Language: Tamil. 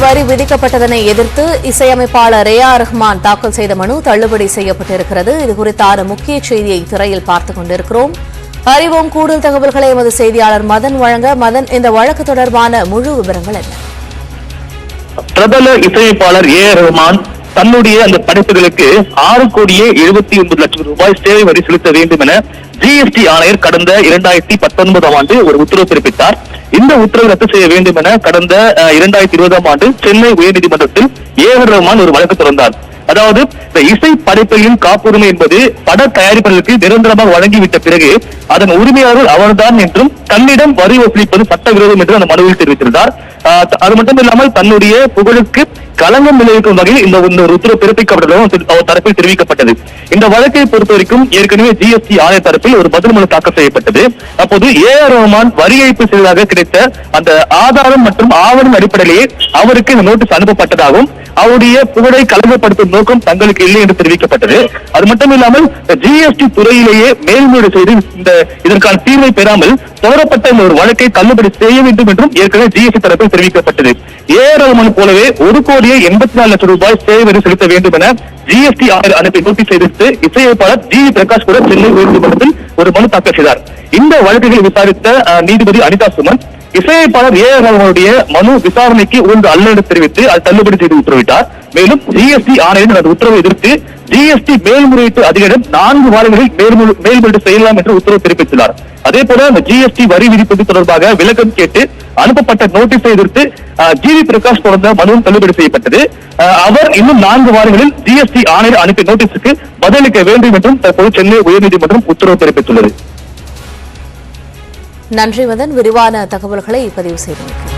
வரி விதிக்கப்பட்டதனை எதிர்த்து இசையமைப்பாளர் ரஹ்மான் தாக்கல் செய்த மனு தள்ளுபடி செய்யப்பட்டிருக்கிறது. இதுகுறித்தான முக்கிய செய்தியை திரையில் பார்த்துக் கொண்டிருக்கிறோம். அறிவோம் கூடுதல் தகவல்களை எமது செய்தியாளர் மதன் வழங்க. மதன், இந்த வழக்கு தொடர்பான முழு விவரங்கள் என்ன? பிரபல இசையமைப்பாளர் ரஹ்மான் தன்னுடைய அந்த படைப்புகளுக்கு 6,79,00,000 ரூபாய் சேவை வரி செலுத்த வேண்டும் என ஜிஎஸ்டி ஆணையர் கடந்த 2019 ஆண்டு ஒரு உத்தரவு பிறப்பித்தார். இந்த உத்தரவை ரத்து செய்ய வேண்டும் என கடந்த 2020 ஆண்டு சென்னை உயர்நீதிமன்றத்தில் ரஹ்மான் ஒரு வழக்கு தொடர்ந்தார். அதாவது இந்த இசை படைப்புகளின் காப்புரிமை என்பது பட தயாரிப்பாளர்களுக்கு நிரந்தரமாக வழங்கிவிட்ட பிறகு அதன் உரிமையாளர்கள் அவர்தான் என்றும் தன்னிடம் வரி வசூலிப்பது சட்டவிரோதம் என்று அந்த மனுவில் தெரிவித்திருந்தார். அது மட்டும் இல்லாமல் தன்னுடைய புகழுக்கு களங்கம் விளைவிக்கும் வகையில் இந்த ஒரு உத்தரவு பிறப்பிக்கப்பட்டதும் அவர் தரப்பில் தெரிவிக்கப்பட்டது. இந்த வழக்கை பொறுத்தவரைக்கும் ஏற்கனவே ஜிஎஸ்டி ஆணைய தரப்பில் ஒரு பதில் மனு தாக்கல் செய்யப்பட்டது. அப்போது ரஹ்மான் வரி ஏய்ப்பு செய்ததாக கிடைத்த அந்த ஆதாரம் மற்றும் ஆவணம் அடிப்படையிலேயே அவருக்கு இந்த நோட்டீஸ் அனுப்பப்பட்டதாகவும் அவருடைய புகழை களங்கப்படுத்தும் நோக்கம் தங்களுக்கு இல்லை என்று தெரிவிக்கப்பட்டது. அது மட்டும் இல்லாமல் ஜிஎஸ்டி துறையிலேயே மேல்முறையீடு செய்து இதற்கான தீர்வை பெறாமல் தொடரப்பட்ட இந்த ஒரு வழக்கை தள்ளுபடி செய்ய வேண்டும் என்றும் ஏற்கனவே ஜிஎஸ்டி தரப்பில் தெரிவிக்கப்பட்டது. ரஹ்மான் போலவே 1,84,00,000 ரூபாய் சேவை வரி செலுத்த வேண்டும் என ஜிஎஸ்டி ஆணையர் அனுப்பி நோட்டீஸ் செய்து இசையமைப்பாளர் ஜி.வி. பிரகாஷ் கூட சென்னை உயர்நீதிமன்றத்தில் ஒரு மனு தாக்கல் செய்தார். இந்த வழக்குகளை விசாரித்த நீதிபதி அனிதா சுமன் இசையமைப்பாளர் ரஹ்மானுடைய மனு விசாரணைக்கு உகந்த அல்ல என்று தெரிவித்து அது தள்ளுபடி செய்து உத்தரவிட்டார். மேலும் ஜிஎஸ்டி ஆணையரின் அந்த உத்தரவை எதிர்த்து ஜிஎஸ்டி மேல்முறையீட்டு அதிகாரம் 4 வாரங்களில் மேல்முறையீடு செய்யலாம் என்று உத்தரவு பிறப்பித்துள்ளார். அதே போல அந்த ஜிஎஸ்டி வரி விதிப்பது தொடர்பாக விளக்கம் கேட்டு அனுப்பப்பட்ட நோட்டீஸை எதிர்த்து ஜி.வி. பிரகாஷ் தொடர்ந்த மனுவும் தள்ளுபடி செய்யப்பட்டது. அவர் இன்னும் 4 வாரங்களில் ஜிஎஸ்டி ஆணையர் அனுப்பிய நோட்டீஸுக்கு பதிலளிக்க வேண்டும் என்றும் தற்போது சென்னை உயர்நீதிமன்றம் உத்தரவு பிறப்பித்துள்ளது. நன்றி மதன், விரிவான தகவல்களை பதிவு செய்ததற்கு.